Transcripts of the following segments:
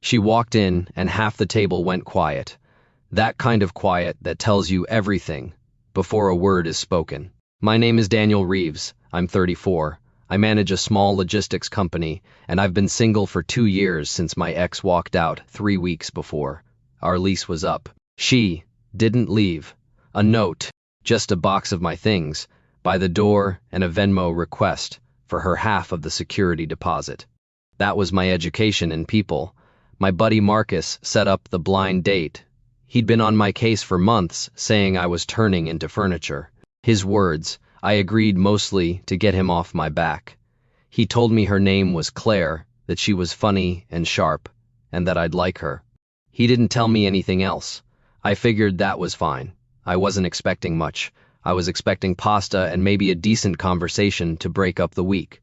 She walked in, and half the table went quiet. That kind of quiet that tells you everything before a word is spoken. My name is Daniel Reeves. I'm 34. I manage a small logistics company, and I've been single for 2 years since my ex walked out 3 weeks before our lease was up. She didn't leave. A note, just a box of my things, by the door, and a Venmo request for her half of the security deposit. That was my education in people. My buddy Marcus set up the blind date. He'd been on my case for months, saying I was turning into furniture. His words, I agreed mostly to get him off my back. He told me her name was Claire, that she was funny and sharp, and that I'd like her. He didn't tell me anything else. I figured that was fine. I wasn't expecting much. I was expecting pasta and maybe a decent conversation to break up the week.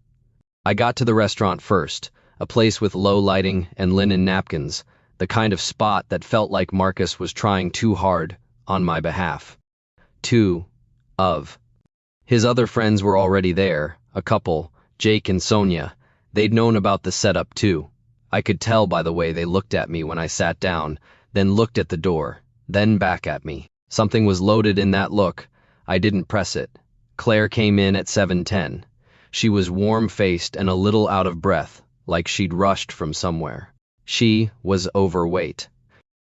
I got to the restaurant first, a place with low lighting and linen napkins, the kind of spot that felt like Marcus was trying too hard on my behalf. Two of his other friends were already there, a couple, Jake and Sonia. They'd known about the setup too. I could tell by the way they looked at me when I sat down, then looked at the door, then back at me. Something was loaded in that look. I didn't press it. Claire came in at 7:10. She was warm-faced and a little out of breath, like she'd rushed from somewhere. She was overweight.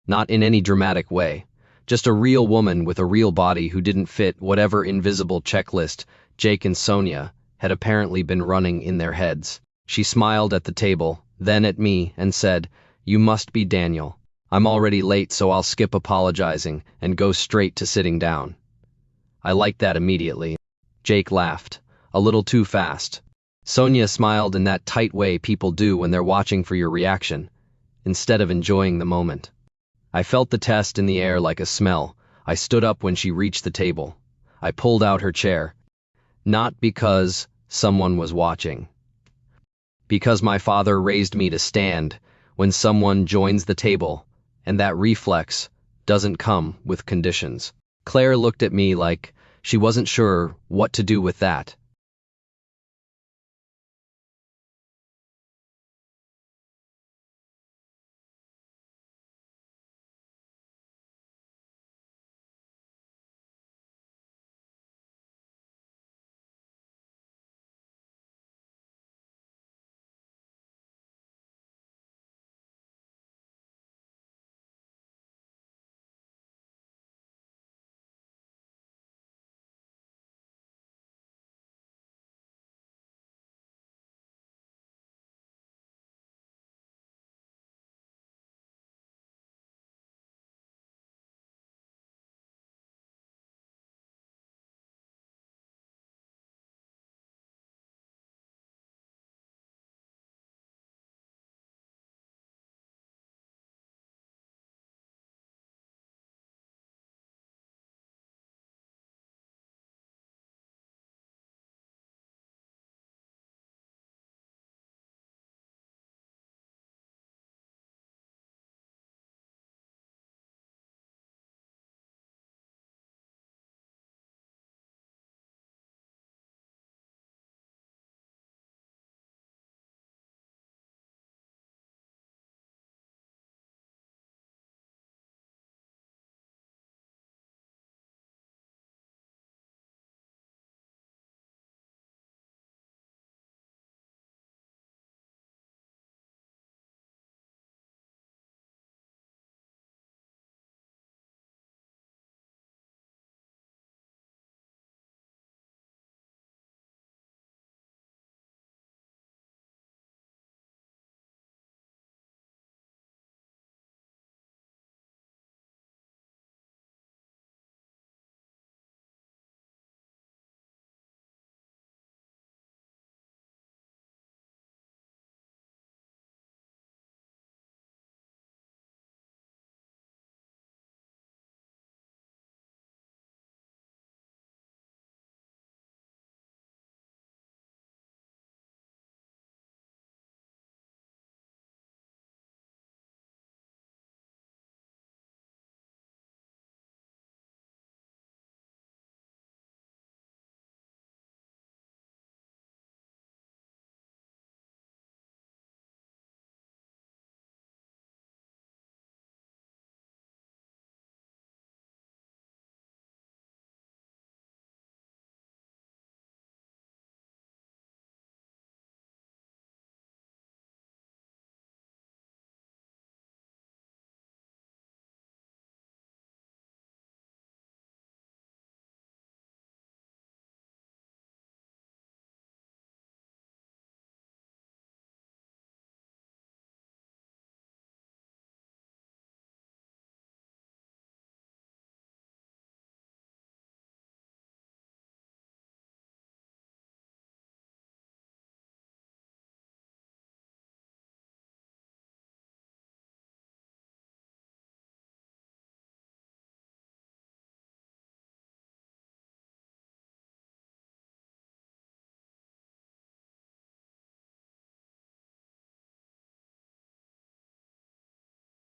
Not in any dramatic way. Just a real woman with a real body who didn't fit whatever invisible checklist Jake and Sonia had apparently been running in their heads. She smiled at the table, then at me, and said, "You must be Daniel. I'm already late, so I'll skip apologizing and go straight to sitting down." I liked that immediately. Jake laughed, a little too fast. Sonia smiled in that tight way people do when they're watching for your reaction, instead of enjoying the moment. I felt the test in the air like a smell. I stood up when she reached the table. I pulled out her chair. Not because someone was watching. Because my father raised me to stand when someone joins the table, and that reflex doesn't come with conditions. Claire looked at me like she wasn't sure what to do with that.